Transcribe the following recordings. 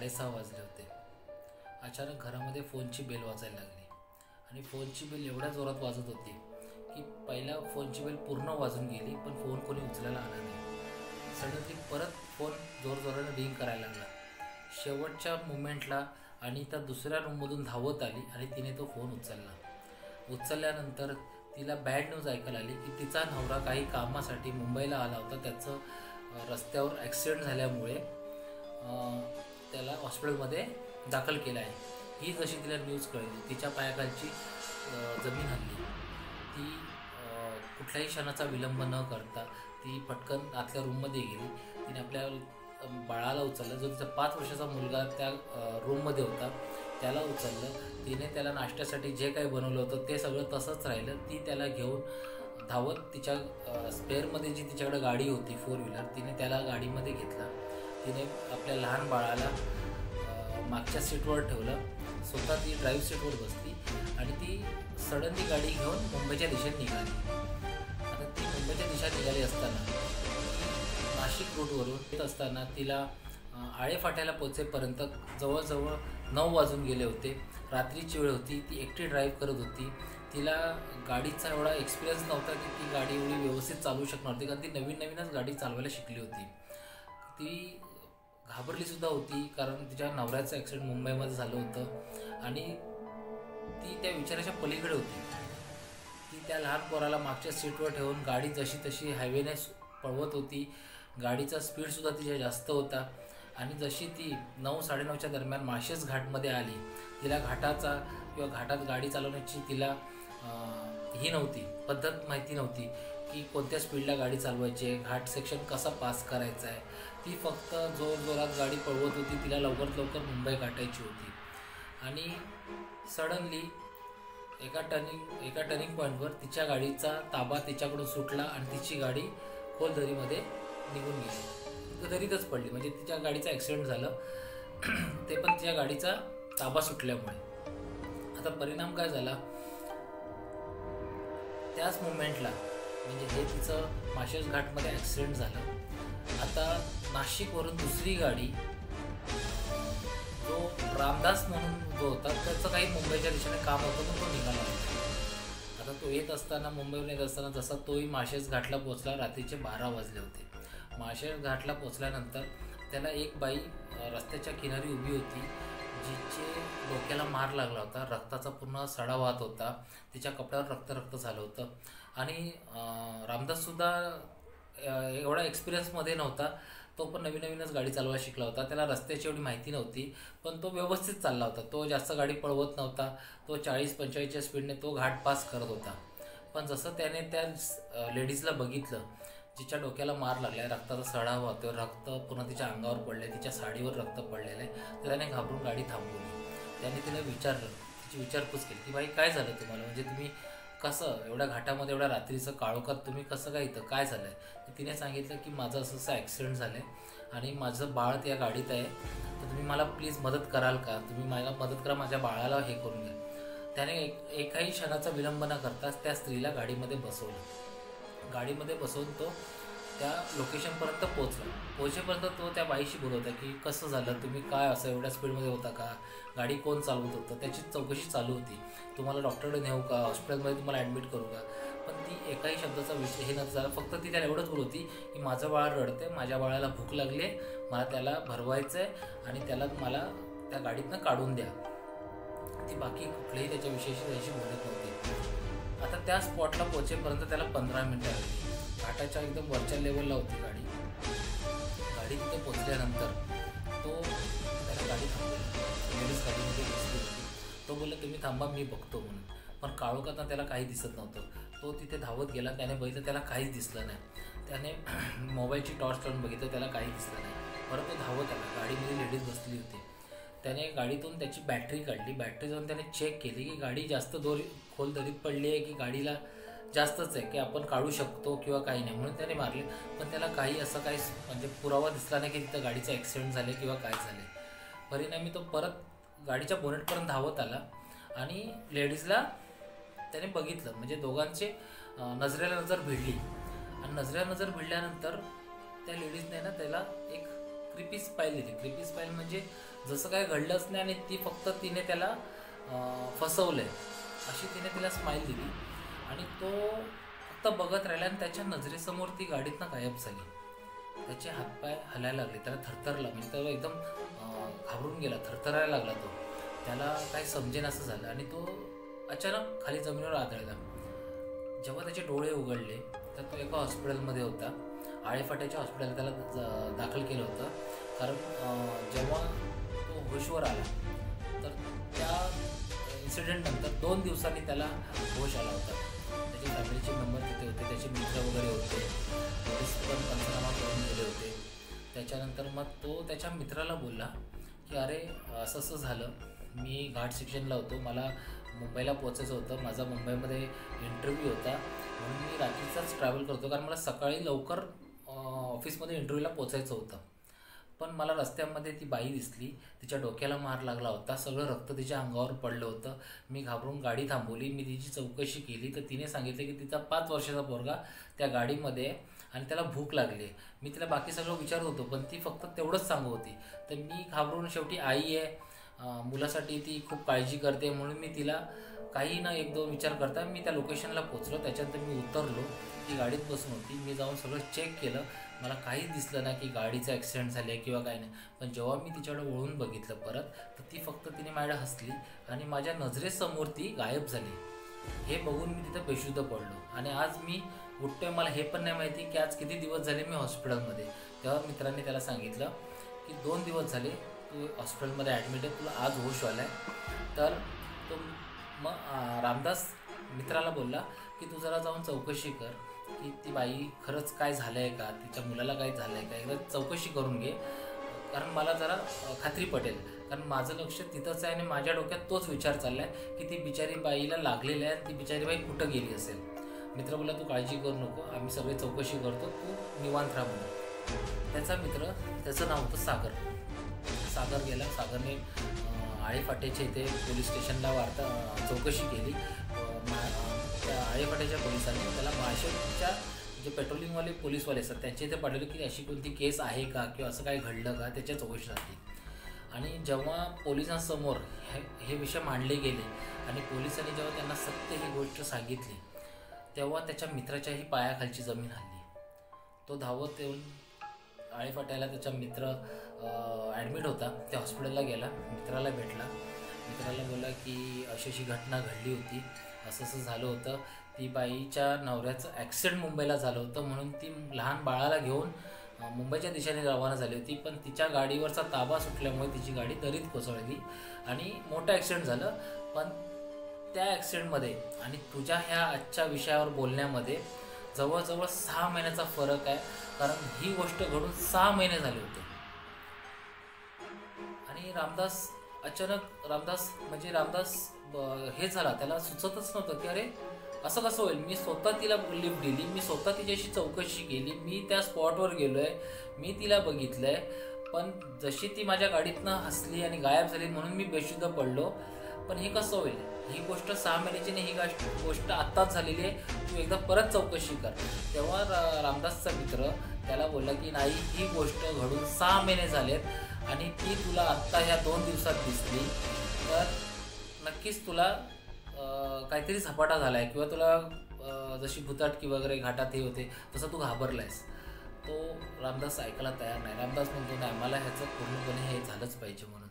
6:30 वाजले होते. अचानक घरामध्ये फोनची बेल वाजायला लागली आणि फोनची बेल एवढ्या जोरात वाजत होती की पहिला फोनची बेल पूर्ण वाजून गेली, पण फोन कोणी उचलायला आला नाही. सडनली परत फोन जोरजोराने रिंग करायला लागला. शेवटच्या मुमेंटला अनिता दुसऱ्या रूममधून धावत आली आणि तिने तो फोन उचलला. उचलल्यानंतर तिला बॅड न्यूज ऐकायला आली की तिचा नवरा काही कामासाठी मुंबईला आला होता. त्याचं रस्त्यावर ॲक्सिडेंट झाल्यामुळे त्याला हॉस्पिटलमध्ये दाखल केलं आहे. ही जशी तिला न्यूज कळली, तिच्या पायाखालची जमीन हलली. ती कुठल्याही क्षणाचा विलंब न करता ती पटकन आतल्या रूममध्ये गेली. तिने आपल्या बाळाला उचललं. जो तिचा 5 वर्षाचा मुलगा त्या रूममध्ये होता त्याला उचललं. तिने त्याला नाश्त्यासाठी जे काही बनवलं होतं ते सगळं तसंच राहिलं. ती त्याला घेऊन धावत तिच्या स्पेअरमध्ये जी तिच्याकडे गाडी होती 4 व्हीलर, तिने त्याला गाडीमध्ये घेतला. तिने आपल्या लहान बाळाला मागच्या सीटवर ठेवलं. स्वतः ती ड्राईव्ह सीटवर बसली आणि ती सडनली गाडी घेऊन मुंबईच्या दिशेने निघाली. आता ती मुंबईच्या दिशेत निघाली असताना नाशिक रोडवरून येत असताना तिला आळेफाट्याला पोचेपर्यंत जवळजवळ 9 वाजून गेले होते. रात्रीची वेळ होती. ती एकटी ड्राईव्ह करत होती. तिला गाडीचा एवढा एक्सपिरियन्स नव्हता की ती गाडी एवढी व्यवस्थित चालवू शकणार होती, कारण ती नवीनच गाडी चालवायला शिकली होती. ती घाबरलीसुद्धा होती, कारण तिच्या नवऱ्याचं ॲक्सिडेंट मुंबईमध्ये झालं होतं आणि ती त्या विचाराच्या पलीकडे होती. ती त्या लहान पोराला मागच्या सीटवर ठेवून गाडी जशी तशी हायवेने पळवत होती. गाडीचा स्पीडसुद्धा तिच्या जास्त होता आणि जशी ती 9-9:30च्या दरम्यान माळशेज घाटमध्ये आली, तिला घाटाचा किंवा घाटात गाडी चालवण्याची तिला ही नव्हती, पद्धत माहिती नव्हती की कोणत्या स्पीडला गाडी चालवायची आहे, घाट सेक्शन कसा पास करायचा आहे. ती फक्त जोरात गाडी पळवत होती. तिला लवकरात लवकर मुंबई गाठायची होती आणि सडनली एका टर्निंग पॉईंटवर तिच्या गाडीचा ताबा तिच्याकडून सुटला आणि तिची गाडी खोल दरीमध्ये निघून गेली. तर दरीतच पडली. म्हणजे तिच्या गाडीचा ॲक्सिडेंट झालं, ते पण तिच्या गाडीचा ताबा सुटल्यामुळे. आता परिणाम काय झाला, त्याच मुमेंटला म्हणजे हे तिचं माळशेज घाटमध्ये ॲक्सिडेंट झालं. आता नाशिकवरून दुसरी गाडी, जो रामदास म्हणून जो होता त्याचं काही मुंबईच्या दिशेने काम होतं पण तो निघाला होता. आता तो येत असताना, मुंबईहून येत असताना जसा तोही माळशेज घाटला पोचला, रात्रीचे 12 वाजले होते. माळशेज घाटला पोचल्यानंतर त्याला एक बाई रस्त्याच्या किनारी उभी होती, जिचे डोक्याला मार लागला होता. रक्ताचा पूर्ण सडा वाहत होता. तिच्या कपड्यावर रक्त झालं होतं आणि रामदाससुद्धा एवढा एक्सपिरियन्समध्ये नव्हता. तो पण नवीनच गाडी चालवायला शिकला होता. त्याला रस्त्याची एवढी माहिती नव्हती, पण तो व्यवस्थित चालला होता. तो जास्त गाडी पळवत नव्हता. तो 40-45च्या स्पीडने तो घाट पास करत होता. पण जसं त्याने त्या लेडीजला बघितलं, जिच्या डोक्याला मार लागला आहे, रक्ताचा सडा वाहतोय, रक्त पुन्हा तिच्या अंगावर पडलं आहे, तिच्या साडीवर रक्त पडलेलं आहे, तर त्याने घाबरून गाडी थांबवली. त्याने तिला विचारलं, तिची विचारपूस केली की बाई काय झालं तुम्हाला, म्हणजे तुम्ही कसं एवढ्या घाटामध्ये एवढ्या रात्रीचं काळोखात तुम्ही कसं काय इथं, काय झालं आहे. तर तिने सांगितलं की माझं असं ॲक्सिडेंट झालं आहे आणि माझं बाळ त्या गाडीत आहे, तर तुम्ही मला प्लीज मदत कराल का, तुम्ही मला मदत करा, माझ्या बाळाला हे करून घ्या. त्याने एकाही क्षणाचा विलंब न करताच त्या स्त्रीला गाडीमध्ये बसवलं. गाडीमध्ये बसवून तो त्या लोकेशनपर्यंत पोहोचेपर्यंत तो त्या बाईशी बोलत होता की कसं झालं, तुम्ही काय असं एवढ्या स्पीडमध्ये होता का, गाडी कोण चालवत होतं, त्याची चौकशी चालू होती. तुम्हाला डॉक्टरकडे नेऊ का, हॉस्पिटलमध्ये तुम्हाला ॲडमिट करू का. पण ती एकाही शब्दाचा विषय हे नव्हता झाला. फक्त ती त्याला एवढंच बोलत होती की माझं बाळ रडते, माझ्या बाळाला भूक लागली आहे, मला त्याला भरवायचं आहे आणि त्याला मला त्या गाडीतनं काढून द्या. ती बाकी कुठल्याही त्याच्या विषयाशी त्याशी बोलत नव्हती. आता त्या स्पॉटला पोहोचेपर्यंत त्याला 15 मिनटं लागली. घाटाच्या एकदम वरच्या लेवलला होती गाडी. तिथे पोचल्यानंतर तो त्याला गाडी थांबवली. लेडीज गाडीमध्ये बसली होती. तो बोलला तुम्ही थांबा, मी बघतो म्हणून. पण काळोखात त्याला काही दिसत नव्हतं. तो तिथे धावत गेला. त्याने बघितलं त्याला काहीच दिसलं नाही. त्याने मोबाईलची टॉर्च लावून बघितलं, त्याला काही दिसलं नाही. परत तो धावत आला. गाडीमध्ये लेडीज बसली होती. त्याने गाडीतून त्याची बॅटरी काढली. बॅटरी जाऊन त्याने चेक केली की गाडी जास्त खोल दरीत पडली आहे की गाडीला जास्तच आहे की आपण काढू शकतो किंवा काही नाही, म्हणून त्याने मारले. पण त्याला काही असं काही म्हणजे पुरावा दिसला नाही की तिथं गाडीचं ॲक्सिडेंट झाले किंवा काय झाले. परिणामी तो परत गाडीच्या बोनेटपर्यंत धावत आला आणि लेडीजला त्याने बघितलं. म्हणजे दोघांचे नजरेला नजर भिडली आणि नजरेला नजर भिडल्यानंतर त्या लेडीजने ना त्याला एक क्रिपी स्माईल दिली. क्रिपी स्माईल म्हणजे जसं काय घडलंच नाही आणि ती फक्त तिने त्याला फसवलं आहे अशी तिने तिला स्माईल दिली. आणि तो फक्त बघत राहिला आणि त्याच्या नजरेसमोर ती गाडीतनं गायब झाली. त्याचे हातपाय हलायला लागले, त्याला थरथरला, म्हणजे त्याला एकदम घाबरून गेला, थरथरायला लागला तो. त्याला काही समजेन असं झालं आणि तो अचानक खाली जमिनीवर आदळला. जेव्हा त्याचे डोळे उघडले तर तो एका हॉस्पिटलमध्ये होता. आळेफाट्याच्या हॉस्पिटल त्याला दाखल केलं होतं. कारण जेव्हा तो होशवर आला तर त्या इन्सिडेंटनंतर 2 दिवसांनी त्याला होश आला होता. त्याची फॅमिलीचे मेंबर तिथे होते, त्याचे मित्र वगैरे होते, पोलीस पण पंचनामा करून गेले होते. त्याच्यानंतर मग तो त्याच्या मित्राला बोलला की अरे असं असं झालं, मी घाट सेक्शनला होतो, मला मुंबईला पोचायचं होतं, माझा मुंबईमध्ये इंटरव्ह्यू होता म्हणून मी रात्रीचाच ट्रॅव्हल करतो, कारण मला सकाळी लवकर ऑफिसमध्ये इंटरव्ह्यूला पोचायचं होतं. पण मला रस्त्यामध्ये ती बाई दिसली, तिच्या डोक्याला मार लागला होता, सगळं रक्त तिच्या अंगावर पडलं होतं. मी घाबरून गाडी थांबवली, मी तिची चौकशी केली तर तिने सांगितलं की तिचा 5 वर्षाचा पोरगा त्या गाडीमध्ये आणि त्याला भूक लागली. मी तिला बाकी सगळं विचारत होतो पण ती फक्त तेवढंच सांगत होती. तर मी घाबरून, शेवटी आई आहे, मुलासाठी ती खूप काळजी करते म्हणून मी तिला काही ना 1-2 विचार करता मी त्या लोकेशनला पोचलो. त्याच्यानंतर मी उतरलो, ती गाडीत बसून होती. मी जाऊन सगळं चेक केलं, मला काहीच दिसलं नाही की गाडीचा ॲक्सिडेंट झाला आहे किंवा काही नाही. पण जेव्हा मी तिच्याकडे वळून बघितलं परत तर ती फक्त तिने माझ्याकडे हसली आणि माझ्या नजरेसमोर ती गायब झाली. हे बघून मी तिथं बेशुद्ध पडलो आणि आज मी उठतोय, मला हे पण नाही माहिती की आज किती दिवस झाले मी हॉस्पिटलमध्ये. तेव्हा मित्रांनी त्याला सांगितलं की 2 दिवस झाले तू हॉस्पिटलमध्ये ॲडमिट आहे, तुला आज होश आला आहे. तर तो मग रामदास मित्राला बोलला की तू जरा जाऊन चौकशी कर की ती बाई खरंच काय झालं आहे का, तिच्या मुलाला काय झालं आहे का, एकदा चौकशी करून घे, कारण मला जरा खात्री पटेल. कारण माझं लक्ष तिथंच आहे आणि माझ्या डोक्यात तोच विचार चालला आहे की ती बिचारी बाईला लागलेलं आहे, ती बिचारी बाई कुठं गेली असेल. मित्र बोलला तू काळजी करू नको, आम्ही सगळे चौकशी करतो, तू निवांत राहा म्हणून. त्याचा मित्र, त्याचं नाव होतं सागर गेला. सागरने आळेफाट्याच्या इथे पोलीस स्टेशनला चौकशी केली. त्या आळेफाट्याच्या पोलिसांनी त्याला माळशेरच्या जे पेट्रोलिंगवाले पोलीसवाले असतात त्यांच्या इथे पाठवलं की अशी कोणती केस आहे का किंवा असं काही घडलं का, त्याच्या चौकशीसाठी. आणि जेव्हा पोलिसांसमोर हे विषय मांडले गेले आणि पोलिसांनी जेव्हा त्यांना सत्य ही गोष्ट सांगितली तेव्हा त्याच्या मित्राच्याही पायाखालची जमीन हल्ली. तो धावत येऊन आळेफाट्याला, त्याचा मित्र ॲडमिट होता, त्या हॉस्पिटलला गेला, मित्राला भेटला. मित्राला बोलला की अशी अशी घटना घडली होती, असं असं झालं होतं, ती बाईच्या नवऱ्याचं ॲक्सिडेंट मुंबईला झालं होतं म्हणून ती लहान बाळाला घेऊन मुंबईच्या दिशेने रवाना झाली होती. पण तिच्या गाडीवरचा ताबा सुटल्यामुळे तिची गाडी दरीत कोसळली आणि मोठं ॲक्सिडेंट झालं. पण त्या ॲक्सिडेंटमध्ये आणि तुझ्या ह्या आजच्या विषयावर बोलण्यामध्ये जवळजवळ 6 महिन्याचा फरक आहे, कारण ही गोष्ट घडून 6 महिने झाले होते. आणि रामदास हे झाला, त्याला सुचतच नव्हतं की अरे असं कसं होईल. मी स्वतः तिला लिफ्ट दिली, मी स्वतः तिच्याशी चौकशी केली, मी त्या स्पॉटवर गेलो आहे, मी तिला बघितलं आहे, पण जशी ती माझ्या गाडीतनं हसली आणि गायब झाली म्हणून मी बेशुद्ध पडलो. पण हे कसं होईल, ही गोष्ट 6 महिन्याची नाही, ही गोष्ट आत्ताच झालेली आहे, तू एकदा परत चौकशी कर. तेव्हा रामदासचा मित्र त्याला बोलला की नाही, ही गोष्ट घडून 6 महिने झालेत आणि ती तुला आत्ता ह्या 2 दिवसात दिसली तर नक्कीच तुला काहीतरी झपाटा झाला आहे किंवा तुला जशी भुताटकी वगैरे घाटात हे होते तसं तू घाबरला आहेस. तो रामदास ऐकायला तयार नाही. रामदास म्हणतो नाही, मला ह्याचं पूर्णपणे हे झालंच पाहिजे म्हणून.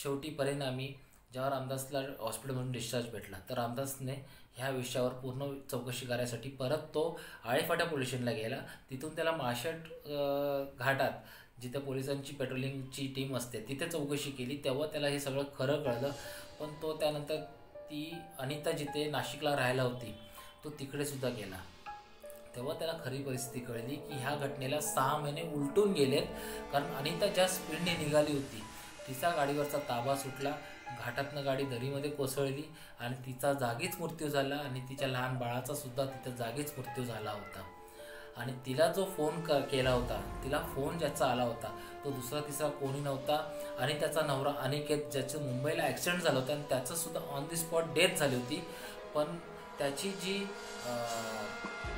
शेवटी परिणामी जेव्हा रामदासला हॉस्पिटलमधून डिस्चार्ज भेटला तर रामदासने ह्या विषयावर पूर्ण चौकशी करायसाठी परत तो आळेफाट्या पोलीस स्टेशनला गेला. तिथून त्याला माळशेर घाटात जिथे पोलिसांची पेट्रोलिंगची टीम असते तिथे चौकशी केली. तेव्हा त्याला हे सगळं खरं कळलं. पण तो त्यानंतर ती अनिता जिथे नाशिकला राहायला होती तो तिकडे सुद्धा गेला. तेव्हा त्याला खरी परिस्थिती कळली की ह्या घटनेला 6 महिने उलटून गेलेत, कारण अनिता ज्या स्पीडने निघाली होती तिचा गाडीवरचा ताबा सुटला, घाटातनं गाडी दरीमध्ये कोसळली आणि तिचा जागीच मृत्यू झाला आणि तिच्या लहान बाळाचा सुद्धा तिथं जागीच मृत्यू झाला होता. आणि तिला जो फोन केला होता, तिला फोन ज्याचा आला होता तो दुसरा तिसरा कोणी नव्हता आणि त्याचा नवरा अनिकेत, ज्याचं मुंबईला ॲक्सिडेंट झालं होतं आणि त्याचं सुद्धा ऑन दी स्पॉट डेथ झाली होती. पण त्याची जी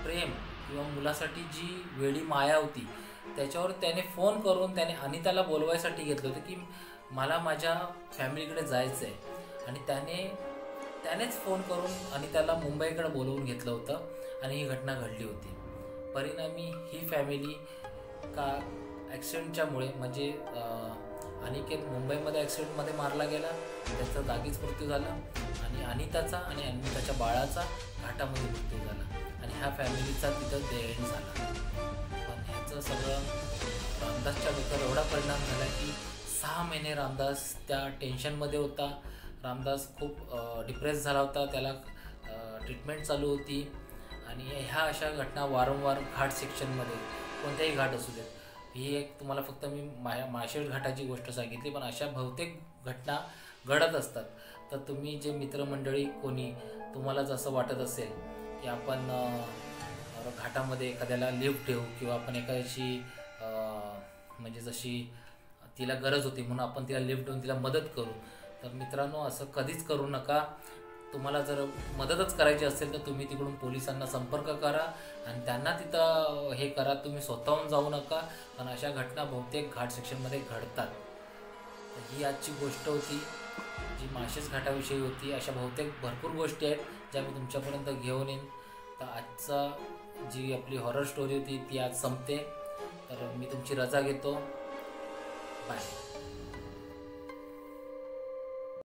प्रेम किंवा मुलासाठी जी वेडी माया होती त्याच्यावर त्याने फोन करून त्याने अनिताला बोलवायसाठी घेतलं होतं की मला माझ्या फॅमिलीकडे जायचं आहे आणि त्यानेच फोन करून आणि त्याला मुंबईकडे बोलवून घेतलं होतं आणि ही घटना घडली होती. परिणामी ही फॅमिली का ॲक्सिडेंटच्यामुळे म्हणजे अनिकेत मुंबईमध्ये ॲक्सिडेंटमध्ये मारला गेला, त्याचा जागीच मृत्यू झाला आणि अनिताचा आणि अनिताच्या बाळाचा घाटामध्ये मृत्यू झाला आणि ह्या फॅमिलीचा तिथं एंड झाला. पण ह्याचं सगळं रामदासच्या डोक्यावर एवढा परिणाम झाला की 6 महिने रामदास त्या टेन्शनमध्ये होता. रामदास खूप डिप्रेस झाला होता, त्याला ट्रीटमेंट चालू होती आणि ह्या अशा घटना वारंवार घाट सेक्शनमध्ये कोणत्याही घाट असू देत, ही एक तुम्हाला फक्त मी माळशेज घाटाची गोष्ट सांगितली, पण अशा बहुतेक घटना घडत असतात. तर तुम्ही जे मित्रमंडळी कोणी तुम्हाला जसं वाटत असेल की आपण घाटामध्ये एखाद्याला लिफ्ट देऊ किंवा आपण एखाद्याची म्हणजे जशी तिला गरज होती म्हणून आपण तिला लिफ्ट देऊन तिला मदत करू, तर मित्रांनो असं कधीच करू नका. तुम्हाला जर मदतच करायची असेल तर तुम्ही तिकडून पोलिसांना संपर्क करा आणि त्यांना तिथं हे करा, तुम्ही स्वतःहून जाऊ नका, कारण अशा घटना बहुतेक घाट सेक्शनमध्ये घडतात. ही आजची गोष्ट होती जी माळशेज घाटाविषयी होती. अशा बहुतेक भरपूर गोष्टी आहेत ज्या मी तुमच्यापर्यंत घेऊन येईन. तर आजचा जी आपली हॉरर स्टोरी होती ती आज संपते. तर मी तुमची रजा घेतो. बाय.